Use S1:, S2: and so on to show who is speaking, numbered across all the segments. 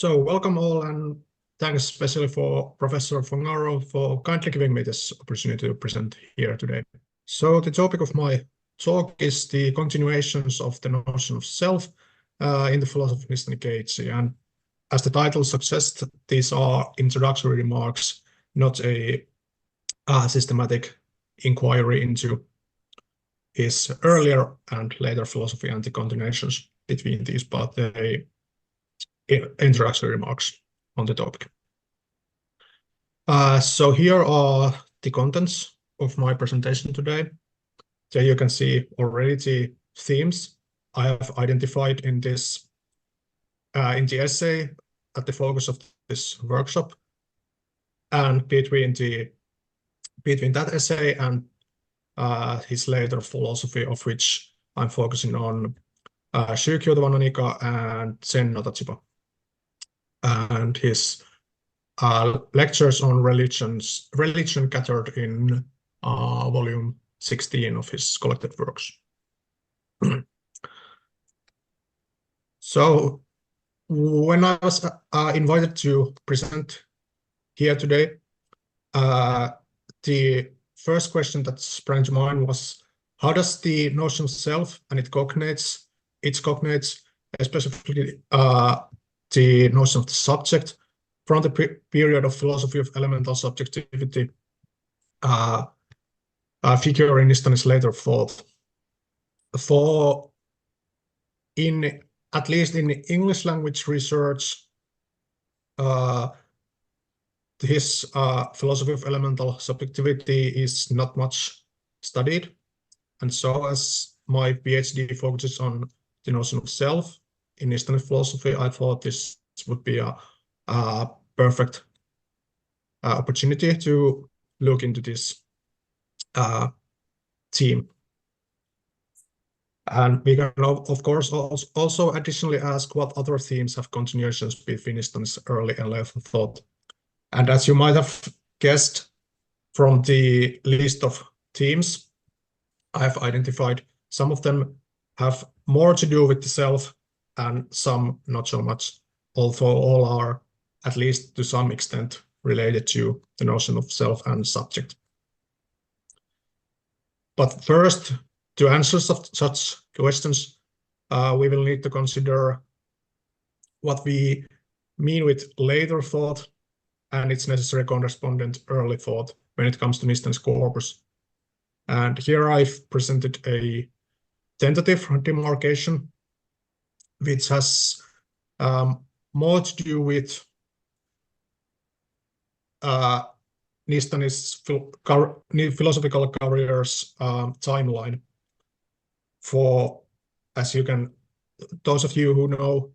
S1: So welcome all, and thanks especially for Professor Fongaro for kindly giving me this opportunity to present here today. So the topic of my talk is the continuations of the notion of self in the philosophy of Nishitani. And as the title suggests, these are introductory remarks, not a systematic inquiry into his earlier and later philosophy and the continuations between these, but the introductory remarks on the topic. So here are the contents of my presentation today. There you can see already the themes I have identified in this in the essay at the focus of this workshop, and between that essay and his later philosophy, of which I'm focusing on Shukyo and Zen no Tachiba, and his lectures on religion gathered in volume 16 of his collected works. So when I was invited to present here today, the first question that sprang to mind was, how does the notion of self and its cognates, especially the notion of the subject, from the period of philosophy of elemental subjectivity, figure in Nishitani's later thought? For at least in English language research, his philosophy of elemental subjectivity is not much studied. And so as my PhD focuses on the notion of self in Nishitani philosophy, I thought this would be a perfect opportunity to look into this theme. And we can, of course, also additionally ask what other themes have continuations between Nishitani's early and later thought. And as you might have guessed from the list of themes I have identified, some of them have more to do with the self and some not so much, although all are at least to some extent related to the notion of self and subject. But first, to answer such questions, we will need to consider what we mean with later thought and its necessary correspondent early thought when it comes to Nishitani's corpus. And here I've presented a tentative demarcation, which has more to do with Nishitani's philosophical career's timeline. For, as you can, those of you who know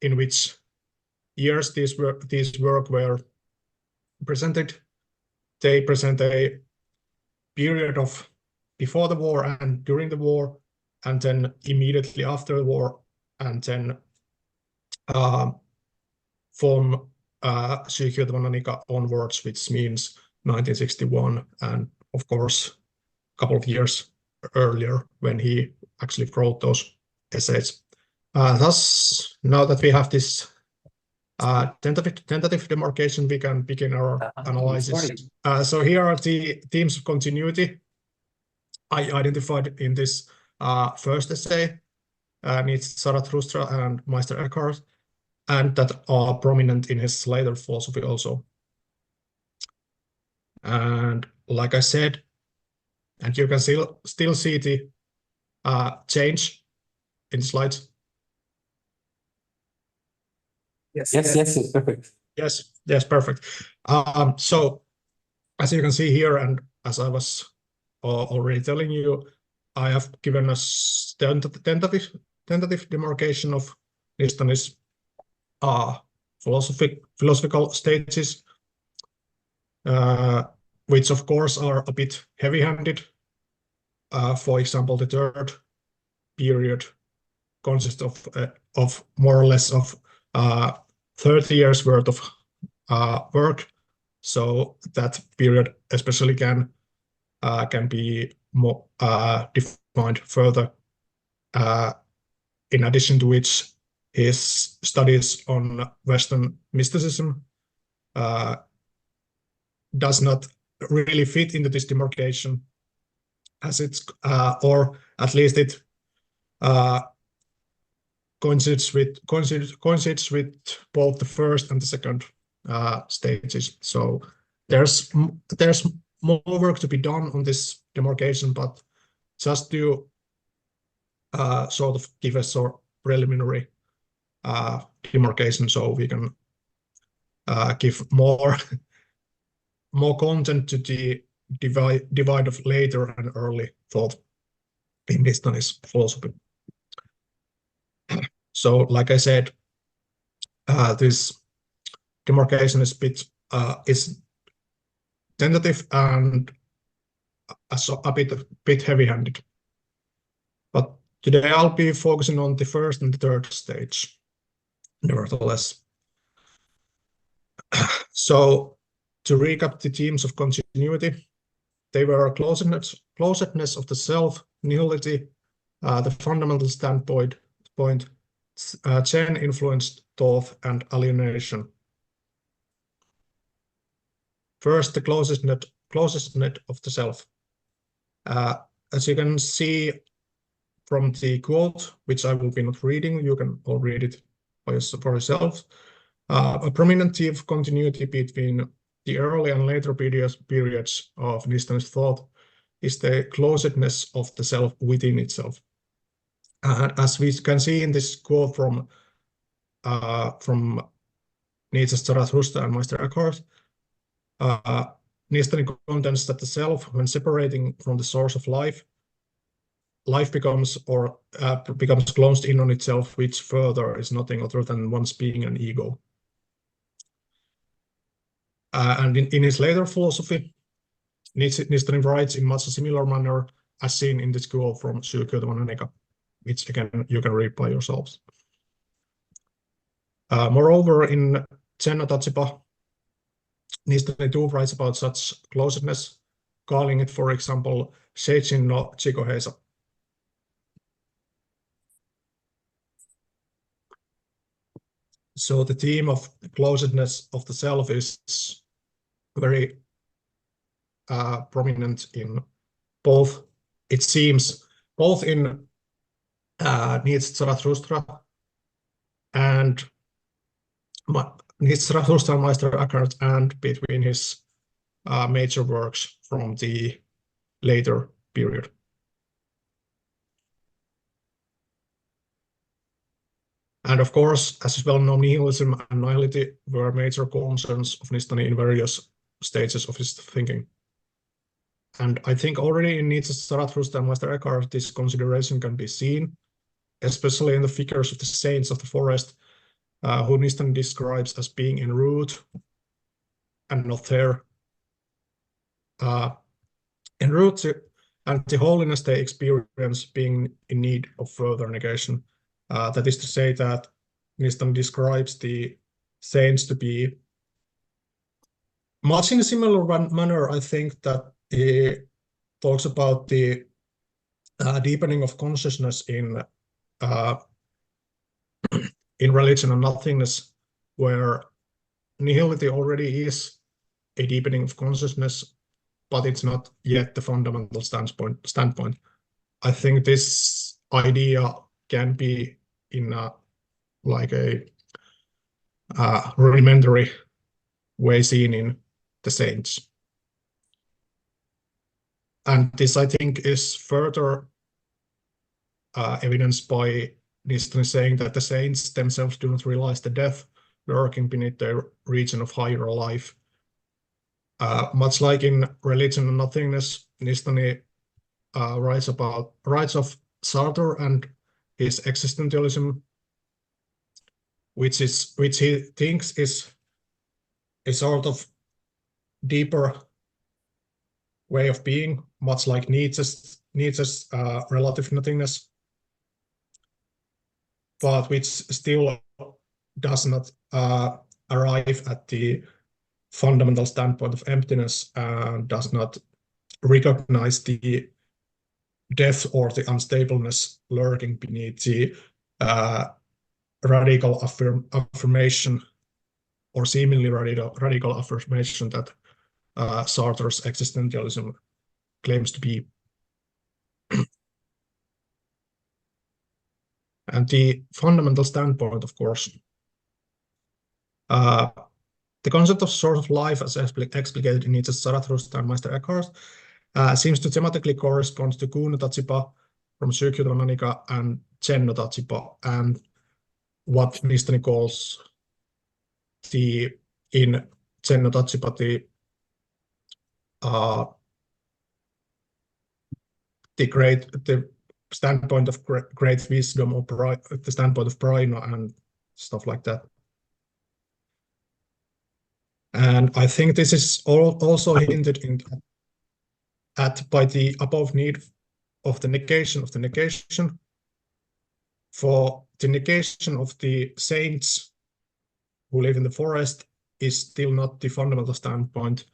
S1: in which years these work were presented, they present a period of before the war and during the war, and then immediately after the war, and then from Shukyo onwards, which means 1961, and of course a couple of years earlier when he actually wrote those essays. Thus, now that we have this tentative demarcation, we can begin our analysis. So here are the themes of continuity I identified in this first essay, Nietzsche, Zarathustra, and Meister, Eckart, and that are prominent in his later philosophy also. And like I said, and you can still see the change in the slides.
S2: Yes, perfect.
S1: Yes, perfect. So as you can see here, and as I was already telling you, I have given us tentative demarcation of Nishitani's philosophical stages, which of course are a bit heavy-handed. For example, the third period consists of more or less of 30 years worth of work, so that period especially can be more defined further. In addition to which, his studies on Western mysticism does not really fit into this demarcation, as it's or at least it coincides with both the first and the second stages. So there's more work to be done on this demarcation, but just to sort of give a sort of preliminary demarcation, so we can give more content to the divide of later and early thought in Nishtani's philosophy. So, like I said, this demarcation is is tentative and a bit heavy-handed. But today I'll be focusing on the first and the third stage, nevertheless. So, to recap the themes of continuity, they were closedness of the self, nihility, the fundamental standpoint, Zen-influenced thought, and alienation. First, the closedness of the self. As you can see from the quote, which I will be not reading, you can all read it for yourself. A prominent theme of continuity between the early and later periods of Nishtani's thought is the closedness of the self within itself. As we can see in this quote from Nietzsche's Zarathustra and Meister Eckart, Nishtani contends that the self, when separating from the source of life becomes closed in on itself, which further is nothing other than one's being an ego. And in his later philosophy, Nishtani writes in much a similar manner as seen in this quote from Psychoanalytica, which again you can read by yourselves. Moreover, in Zen Atachipa, Nishtani too writes about such closedness, calling it, for example, Seijin no Chikoheisa. So the theme of closedness of the self is very prominent in both, it seems, both in Nietzsche's Zarathustra and Nietzsche's Zarathustra and Meister Eckart, and between his major works from the later period. And of course, as is well known, nihilism and nihility were major concerns of Nishtani in various stages of his thinking. And I think already in Nietzsche's Zarathustra and Meister Eckart, this consideration can be seen, especially in the figures of the saints of the forest, who Nishtani describes as being en route and not there. En route to, and the holiness they experience being in need of further negation. That is to say that Nishtani describes the saints to be much in a similar manner, I think, that he talks about the deepening of consciousness in religion and nothingness, where nihility already is a deepening of consciousness, but it's not yet the fundamental standpoint. I think this idea can be in like a rudimentary way seen in the saints. And this, I think, is further evidenced by Nishtani saying that the saints themselves do not realize the death lurking beneath their region of higher life. Much like in Religion and Nothingness, Nishtani writes of Sartre and his existentialism, which he thinks is a sort of deeper way of being, much like Nietzsche's relative nothingness, but which still does not arrive at the fundamental standpoint of emptiness and does not recognize the death or the unstableness lurking beneath the radical affirmation, or seemingly radical affirmation that Sartre's existentialism claims to be. And the fundamental standpoint, of course, the concept of source of life as explicated in Nietzsche's Zarathustra and Meister Eckhart seems to thematically correspond to Kuuno Tatsipa from Psychoanalytica and Zenno Tatsipa, and what Nishitani calls in Zenno Tatsipa the standpoint of great wisdom, or the standpoint of Braino and stuff like that. And I think this is also hinted at by the above need of the negation for the negation of the saints who live in the forest is still not the fundamental standpoint,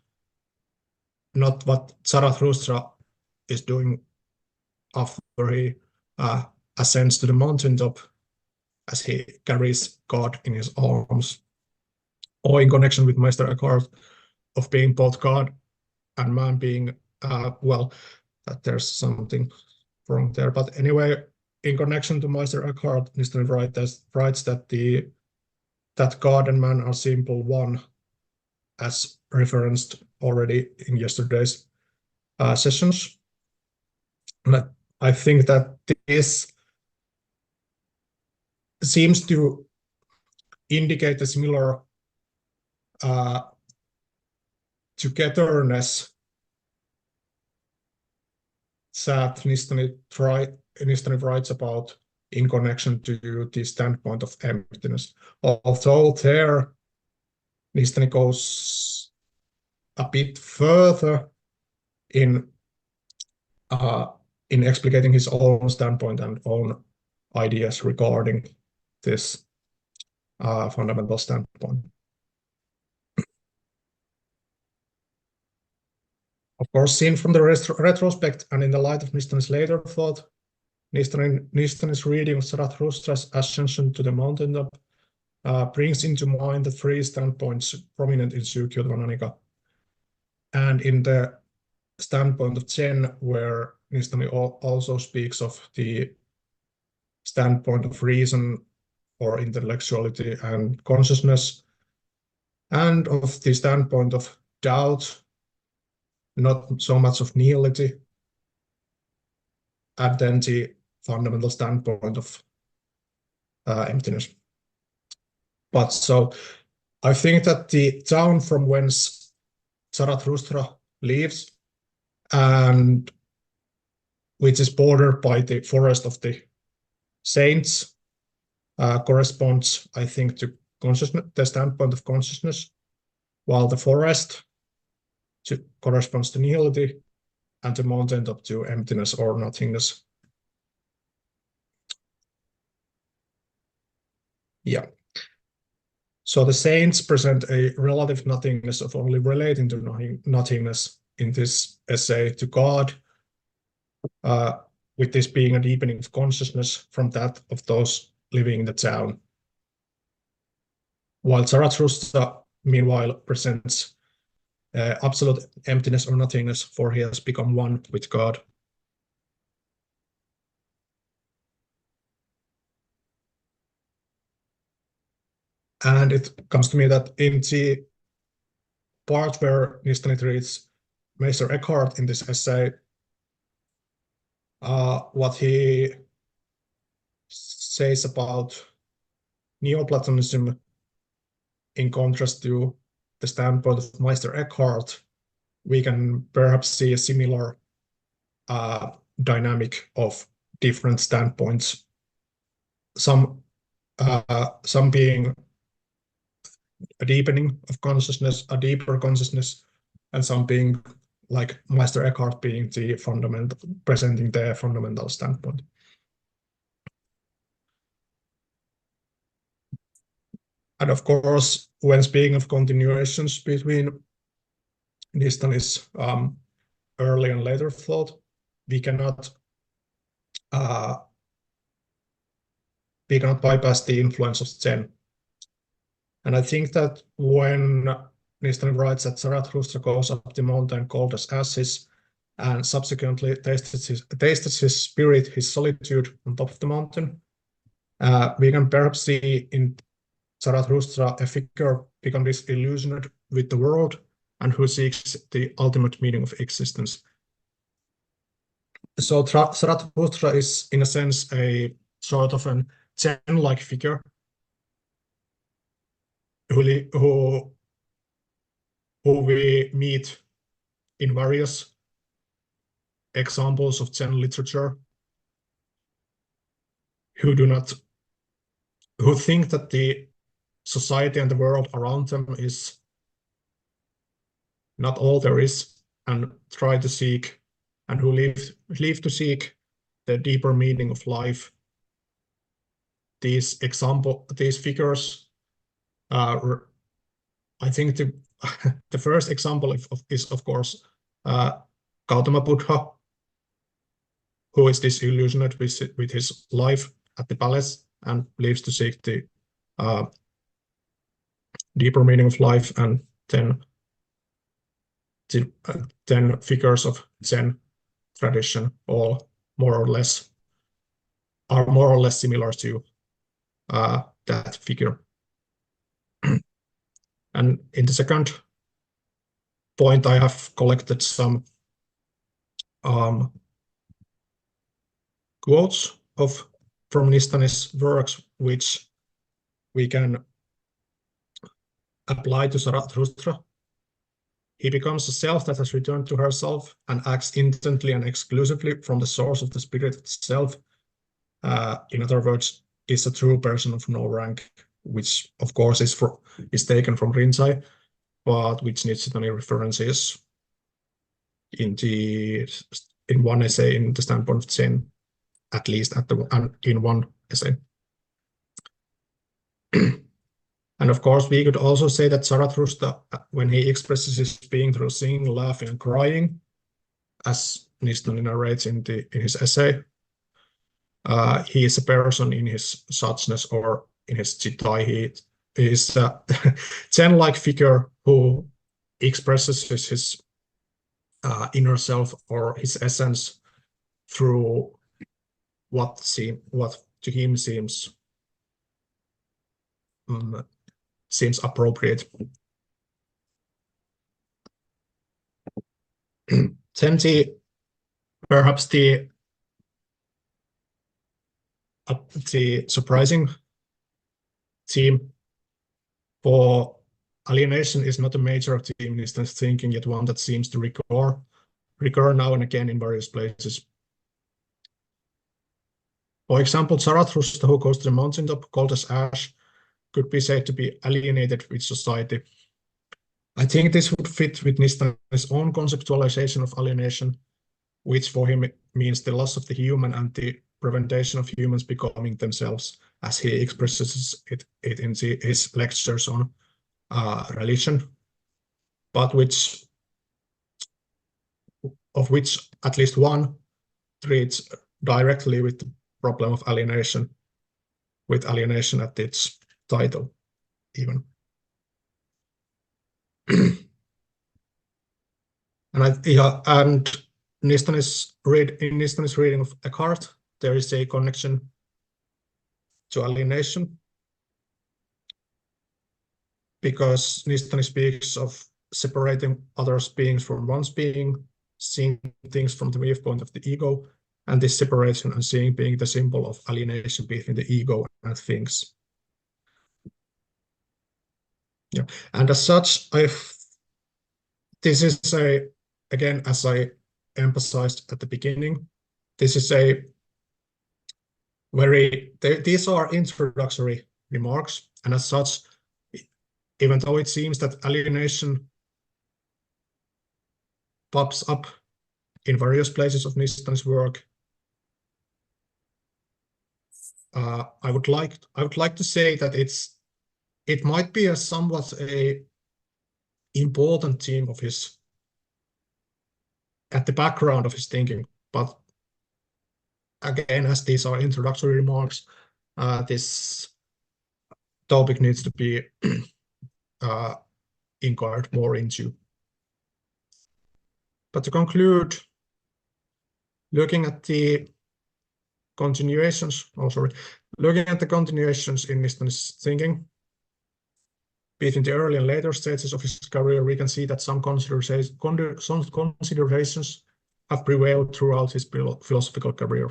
S1: not what Zarathustra is doing after he ascends to the mountaintop as he carries God in his arms, or in connection with Meister Eckhart of being both God and man being, well, that there's something wrong there. But anyway, in connection to Meister Eckhart, Nishitani writes that God and man are simple one, as referenced already in yesterday's sessions. And I think that this seems to indicate a similar togetherness that Nishitani writes about in connection to the standpoint of emptiness. Although there, Nishitani goes a bit further in explicating his own standpoint and own ideas regarding this fundamental standpoint. Of course, seen from the retrospect and in the light of Nishitani's later thought, Nishitani's reading of Zarathustra's ascension to the mountaintop brings into mind the three standpoints prominent in Psychoanalytica, and in the standpoint of Zen, where Nishitani also speaks of the standpoint of reason or intellectuality and consciousness, and of the standpoint of doubt, not so much of nihility, and then the fundamental standpoint of emptiness. But so I think that the town from whence Zarathustra lives, and which is bordered by the forest of the saints, corresponds, I think, to consciousness, the standpoint of consciousness, while the forest corresponds to nihility, and the mountaintop to emptiness or nothingness. Yeah. So the saints present a relative nothingness of only relating to nothingness in this essay to God, with this being a deepening of consciousness from that of those living in the town. While Zarathustra, meanwhile, presents absolute emptiness or nothingness, for he has become one with God. And it comes to me that in the part where Nishitani treats Meister Eckhart in this essay, what he says about Neoplatonism in contrast to the standpoint of Meister Eckhart, we can perhaps see a similar dynamic of different standpoints. Some being a deepening of consciousness, a deeper consciousness, and some being like Meister Eckhart being the fundamental, presenting the fundamental standpoint. And of course, when speaking of continuations between Nishitani's early and later thought, we cannot we cannot bypass the influence of Zen. And I think that when Nishitani writes that Zarathustra goes up the mountain cold as ashes and subsequently tasted his spirit, his solitude on top of the mountain, we can perhaps see in Zarathustra a figure become disillusioned with the world and who seeks the ultimate meaning of existence. So Zarathustra is, in a sense, a sort of an Zen-like figure who we meet in various examples of Zen literature, who think that the society and the world around them is not all there is, and try to seek, and who live to seek the deeper meaning of life. These figures, I think the first example is of course Gautama Buddha, who is disillusioned with his life at the palace and lives to seek the deeper meaning of life, and then figures of Zen tradition are more or less similar to that figure. And in the second point, I have collected some quotes from Nishitani's works, which we can apply to Zarathustra. He becomes a self that has returned to herself and acts intently and exclusively from the source of the spirit itself. In other words, is a true person of no rank, which of course is taken from Rinzai, but which Nishitani references in one essay in the standpoint of Zen, at least in one essay. And of course, we could also say that Zarathustra, when he expresses his being through singing, laughing, and crying, as Nishitani narrates in his essay, he is a person in his suchness or in his Chittai. He is a Zen-like figure who expresses his inner self or his essence through what to him seems appropriate. Then perhaps the surprising theme for alienation is not a major theme in Nishitani's thinking, yet one that seems to recur now and again in various places. For example, Zarathustra, who goes to the mountaintop cold as ash, could be said to be alienated with society. I think this would fit with Nishitani's own conceptualization of alienation, which for him means the loss of the human and the prevention of humans becoming themselves, as he expresses it in his lectures on religion, but of which at least one treats directly with the problem of alienation, with alienation at its title even. And Nishitani's reading of Eckart, there is a connection to alienation, because Nishitani speaks of separating others' beings from one's being, seeing things from the viewpoint of the ego, and this separation and seeing being the symbol of alienation between the ego and things. Yeah, and as such, this is again, as I emphasized at the beginning, this is these are introductory remarks, and as such, even though it seems that alienation pops up in various places of Nishitani's work, I would like to say that it might be a somewhat important theme of his, at the background of his thinking, but again, as these are introductory remarks, this topic needs to be inquired more into. But to conclude, looking at the continuations in Nishtani's thinking between the early and later stages of his career, we can see that some considerations have prevailed throughout his philosophical career.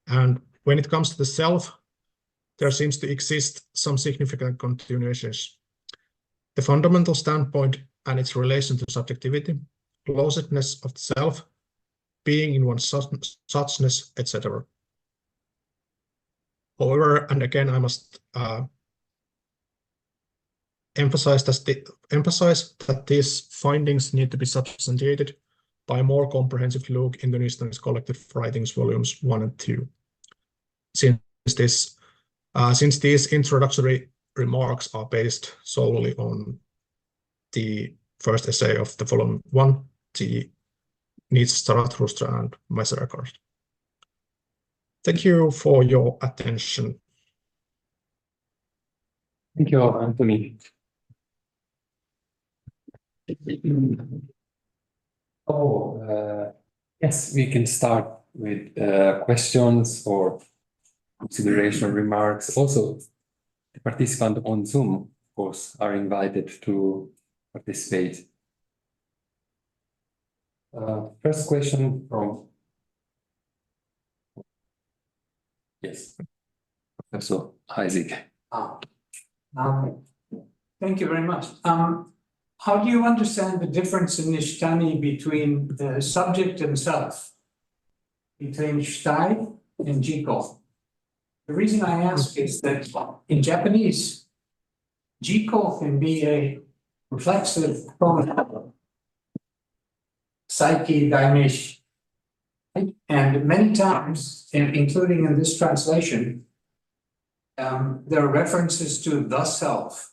S1: And when it comes to the self, there seems to exist some significant continuations. The fundamental standpoint and its relation to subjectivity, closedness of the self, being in one's suchness, etc. However, and again, I must emphasize that these findings need to be substantiated by a more comprehensive look into Nishtani's collective writings, volumes 1 and 2. Since these introductory remarks are based solely on the first essay of the volume 1, the Nietzsche, Zarathustra, and Meister, Eckart. Thank you for your attention.
S2: Thank you, Anttoni. Yes, we can start with questions or consideration remarks. Also, the participants on Zoom, of course, are invited to participate. First question from, yes, Professor Isaac.
S3: Thank you very much. How do you understand the difference in Nishitani between the subject and self, between shtai and jiko? The reason I ask is that in Japanese, jiko can be a reflexive pronoun, psyche, daimish, and many times, including in this translation, there are references to the self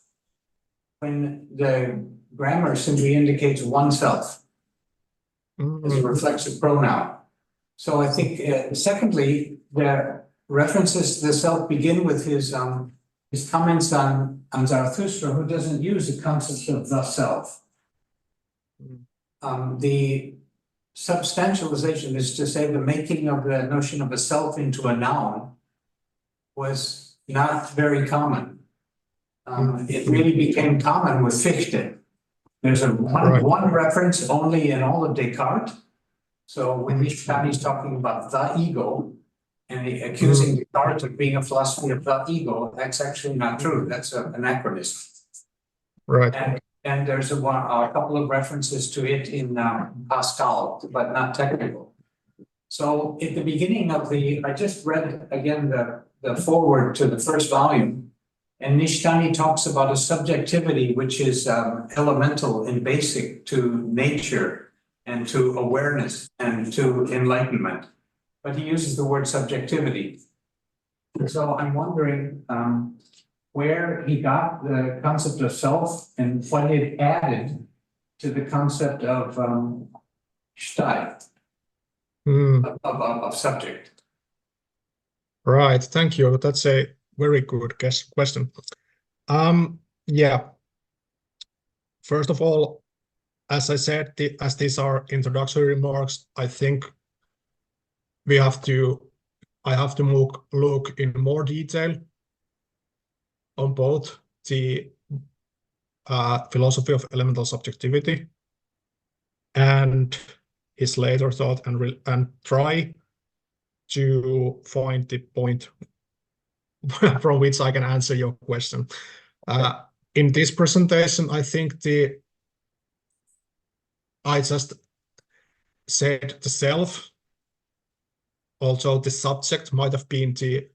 S3: when the grammar simply indicates oneself as a reflexive pronoun. So I think, secondly, the references to the self begin with his comments on Zarathustra, who doesn't use the concept of the self. The substantialization is to say the making of the notion of a self into a noun was not very common. It really became common with Fichte. There's one reference only in all of Descartes. So when Nishitani is talking about the ego and accusing Descartes of being a philosophy of the ego, that's actually not true. That's an anachronism.
S1: Right.
S3: And there's a couple of references to it in Pascal, but not technical. So at the beginning of I just read again the foreword to the first volume, and Nishitani talks about a subjectivity which is elemental and basic to nature and to awareness and to enlightenment. But he uses the word subjectivity. So I'm wondering where he got the concept of self and what it added to the concept of shtai, of subject.
S1: Right, thank you. That's a very good question. Yeah. First of all, as I said, as these are introductory remarks, I think I have to look in more detail on both the philosophy of elemental subjectivity and his later thought, and try to find the point from which I can answer your question. In this presentation, I think I just said the self. Also, the subject might have been the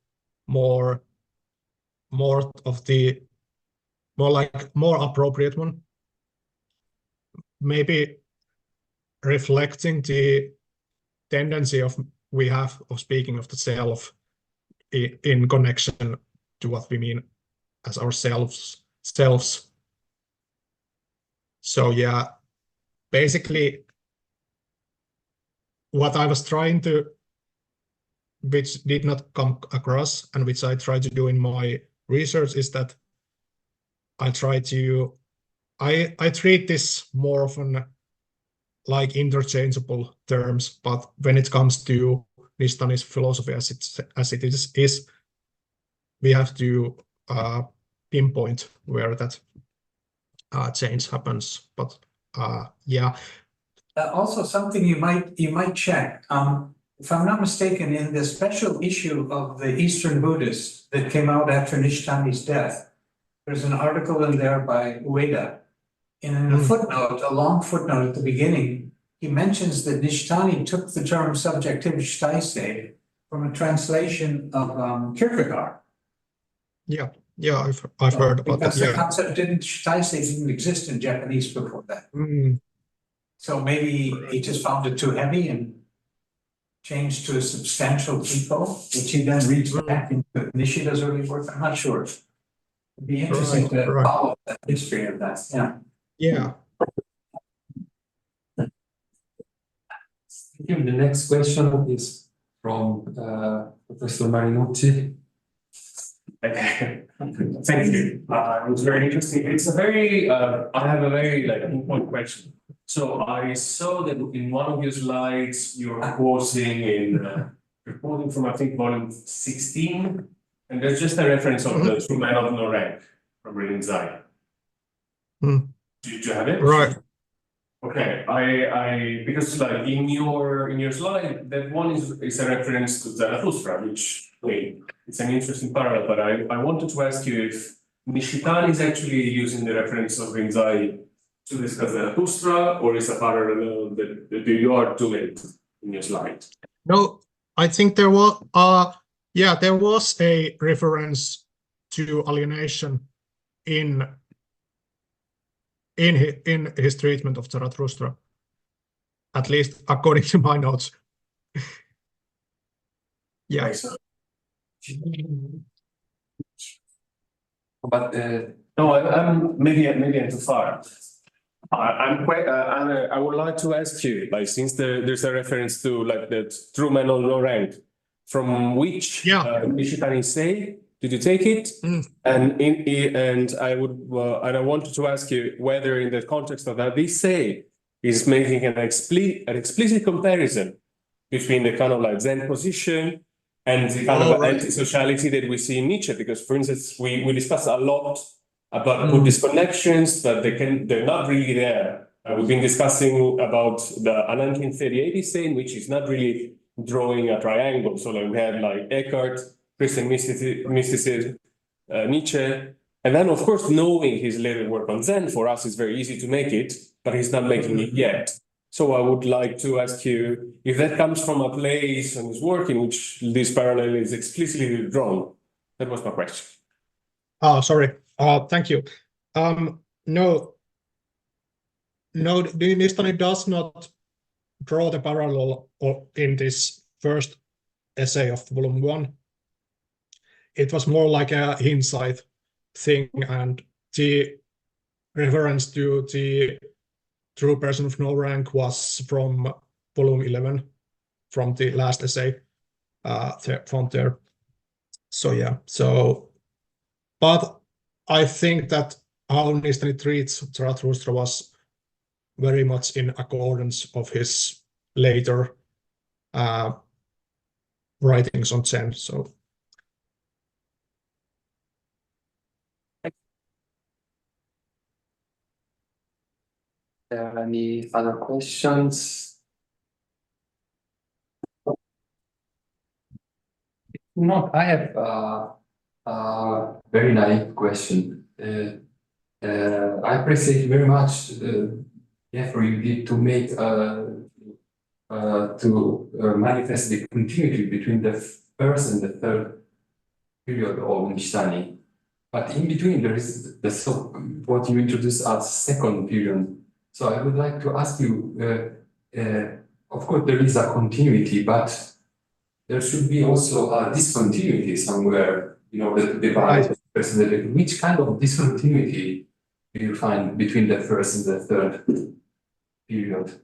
S1: more appropriate one. Maybe reflecting the tendency we have of speaking of the self in connection to what we mean as ourselves. So yeah, basically what I was trying to which did not come across and which I try to do in my research is that I treat this more often like interchangeable terms, but when it comes to Nishitani's philosophy as it is, we have to pinpoint where that change happens. But yeah.
S3: Also, something you might check. If I'm not mistaken, in the special issue of the Eastern Buddhists that came out after Nishitani's death, there's an article in there by Ueda. And in a footnote, a long footnote at the beginning, he mentions that Nishitani took the term subjectivity Shitaise from a translation of Kierkegaard.
S1: Yeah, I've heard about that.
S3: Because the concept Shitaise didn't exist in Japanese before that. So maybe he just found it too heavy and changed to a substantial people, which he then reads back into Nishida's early work. I'm not sure. It'd be interesting to follow the history of that.
S1: Yeah.
S2: The next question is from Professor Marinucci.
S4: Okay. Thank you. It was very interesting. It's a very, I have a very important question. So I saw that in one of your slides, you're quoting reporting from, I think, volume 16, and there's just a reference of the true man of no rank from reading Zion. Do you have it?
S1: Right.
S4: Okay, I because in your slide, that one is a reference to Zarathustra, which it's an interesting parallel. But I wanted to ask you if Nishitani is actually using the reference of Rinzai to discuss Zarathustra, or is a parallel that you are doing in your slide?
S1: No, I think there was there was a reference to alienation in his treatment of Zarathustra, at least according to my notes. Yeah.
S2: But
S4: no, I'm maybe I'm too far. I would like to ask you, since there's a reference to the true man of no rank, from which Nishitani say did you take it? And I wanted to ask you whether, in the context of that, this say is making an explicit comparison between the kind of Zen position and the kind of anti-sociality that we see in Nietzsche. Because, for instance, we discuss a lot about Buddhist connections, but they're not really there. We've been discussing about the 1938 saying, which is not really drawing a triangle. So we have Eckart, Christian mysticism, Nietzsche, and then, of course, knowing his later work on Zen, for us, is very easy to make it, but he's not making it yet. So I would like to ask you if that comes from a place in his work in which this parallel is explicitly drawn. That was my question.
S1: Oh, sorry. Thank you. No, Nishitani does not draw the parallel in this first essay of volume 1. It was more like a hindsight thing, and the reference to the true person of no rank was from volume 11, from the last essay from there. So yeah, but I think that how Nishitani treats Zarathustra was very much in accordance of his later writings on Zen. So.
S2: Any other questions? No, I have a very naive question. I appreciate very much the effort you did to make manifest the continuity between the first and the third period of Nishitani. But in between, there is what you introduced as second period. So I would like to ask you, of course, there is a continuity, but there should be also a discontinuity somewhere in order to divide personality. Which kind of discontinuity do you find between the first and the third period?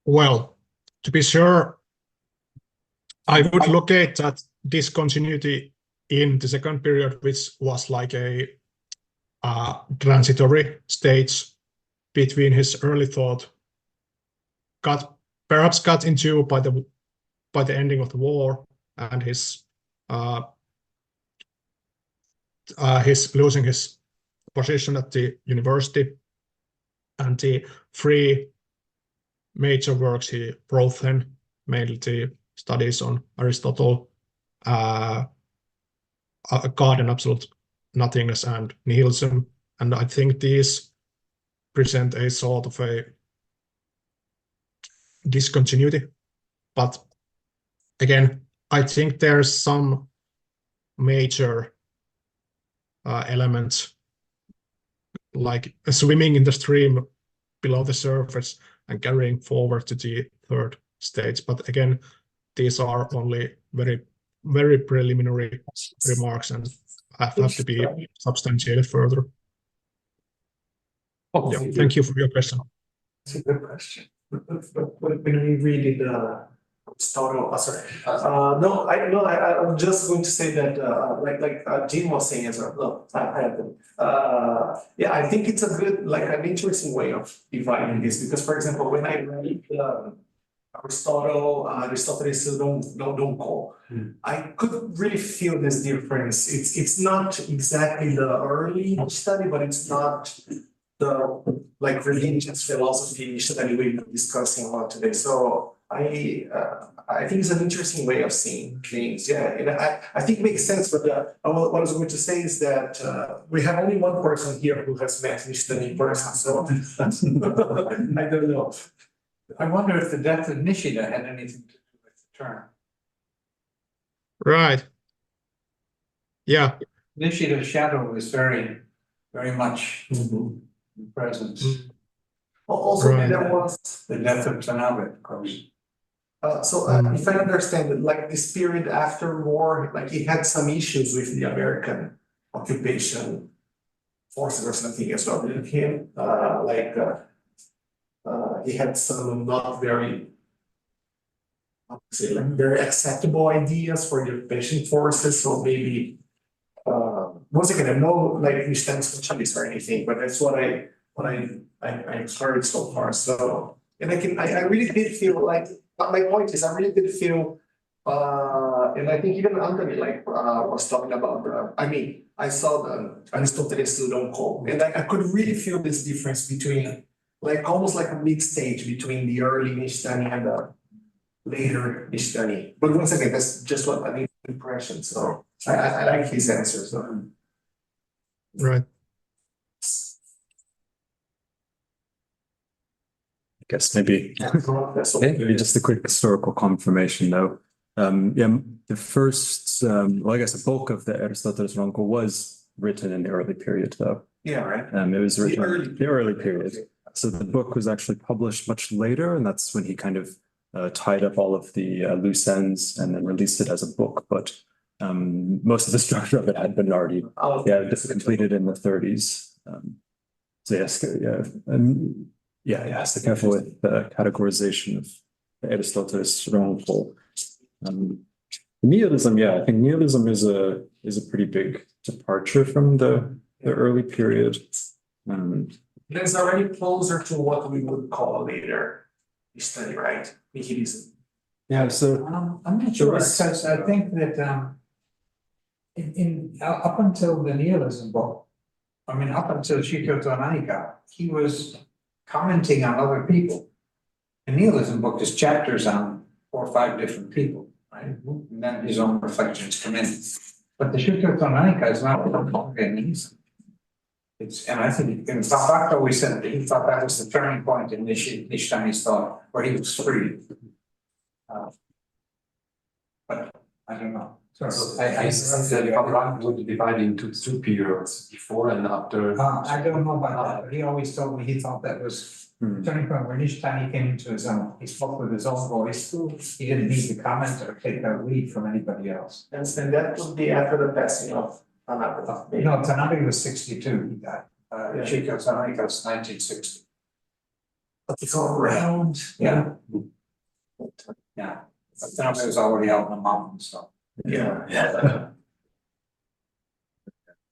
S1: Well, to be sure, I would locate that discontinuity in the second period, which was like a transitory stage between his early thought, perhaps got into by the ending of the war, and his losing his position at the university, and the three major works he wrote then, mainly the studies on Aristotle, God and Absolute Nothingness, and Nihilism. And I think these present a sort of a discontinuity. But again, I think there's some major elements like swimming in the stream below the surface and carrying forward to the third stage. But again, these are only very, very preliminary remarks and have to be substantiated further.
S5: Oh,
S1: yeah, thank you for your question.
S5: It's a good question. When we read it, Aristotle, I'm just going to say that, like Jim was saying as well. Yeah, I think it's a good, an interesting way of dividing this, because, for example, when I read Aristoteles don't call, I could really feel this difference. It's not exactly the early study, but it's not the religious philosophy that we've been discussing a lot today. So I think it's an interesting way of seeing things. Yeah, and I think it makes sense. But what I was going to say is that we have only one person here who has met Nishitani in person. So I don't know.
S3: I wonder if the death of Nishida had anything to do with the term.
S1: Right. Yeah.
S3: Nishida's shadow was very, very much in presence.
S5: Also, there was
S3: the death of Tanabe, of course.
S5: If I understand it, this period after war, he had some issues with the American occupation forces or something as well. Didn't him? He had some not very, very acceptable ideas for the occupation forces. So maybe, once again, I know Nishitani's specialist or anything, but that's what I heard so far. So, and I really did feel my point is, I really did feel, and I think even Anttoni was talking about I saw the Aristoteles don't call, and I could really feel this difference between almost like a mid stage between the early Nishitani and the later Nishitani. But once again, that's just what an impression. So I like his answers. So.
S1: Right.
S6: I guess maybe just a quick historical confirmation though. The first, I guess the bulk of the Aristoteles Ronco was written in the early period though.
S5: Yeah, right.
S6: It was written in the early period. So the book was actually published much later, and that's when he kind of tied up all of the loose ends and then released it as a book. But most of the structure of it had been already completed in the 30s. So yes, so careful with the categorization of the Aristoteles wrongful. Nihilism, I think nihilism is a pretty big departure from the early period.
S5: It's already closer to what we would call later study, right? Nihilism.
S6: Yeah, so
S3: I'm not sure, because I think that up until the nihilism book, up until Shikoto Naika, he was commenting on other people. The nihilism book is chapters on 4 or 5 different people, right? And then his own reflections come in. But the Shikoto Naika is not nihilism. And I think in Fafak always said that he thought that was the turning point in Nishitani's thought, where he was free. But I don't know.
S2: So I said Fafak would divide into 2 periods, before and after.
S3: I don't know about that, but he always told me he thought that was the turning point where Nishitani came into his own. He spoke with his own voice. He didn't need to comment or take a lead from anybody else.
S5: And that would be after the passing of Tanabe.
S3: No, Tanabe was 62. He died. Shikoto Naika was 1960.
S5: But it's all around.
S3: Yeah. It was already out in the mountains, so.
S5: Yeah.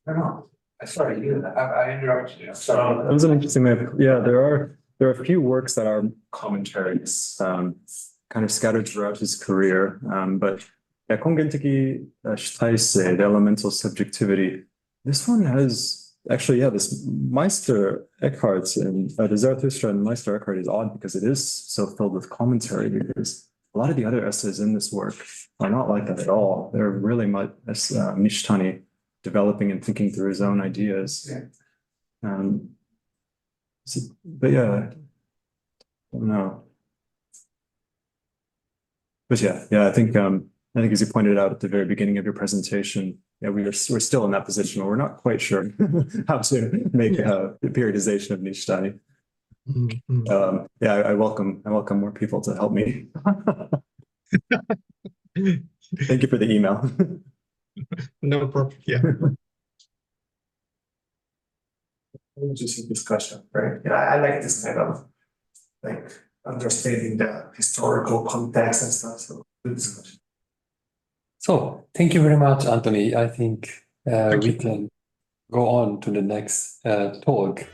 S3: I don't know. I started you, I interrupted you, sorry.
S6: That was an interesting way. Yeah, there are a few works that are commentaries, kind of scattered throughout his career. But yeah, 根源的主体性, the elemental subjectivity. This one has actually, yeah, this Meister Eckhart and the Zarathustra and Meister Eckhart is odd because it is so filled with commentary, because a lot of the other essays in this work are not like that at all. They're really much Nishitani developing and thinking through his own ideas.
S3: Yeah.
S6: But yeah, I don't know. But yeah, I think as you pointed out at the very beginning of your presentation, yeah, we're still in that position where we're not quite sure how to make a periodization of Nishitani. Yeah, I welcome more people to help me. Thank you for the email.
S1: No problem. Yeah.
S5: Interesting discussion, right? Yeah, I like this kind of like understanding the historical context and stuff. So good discussion.
S2: So thank you very much, Anthony. I think we
S1: you.
S2: can go on to the next talk.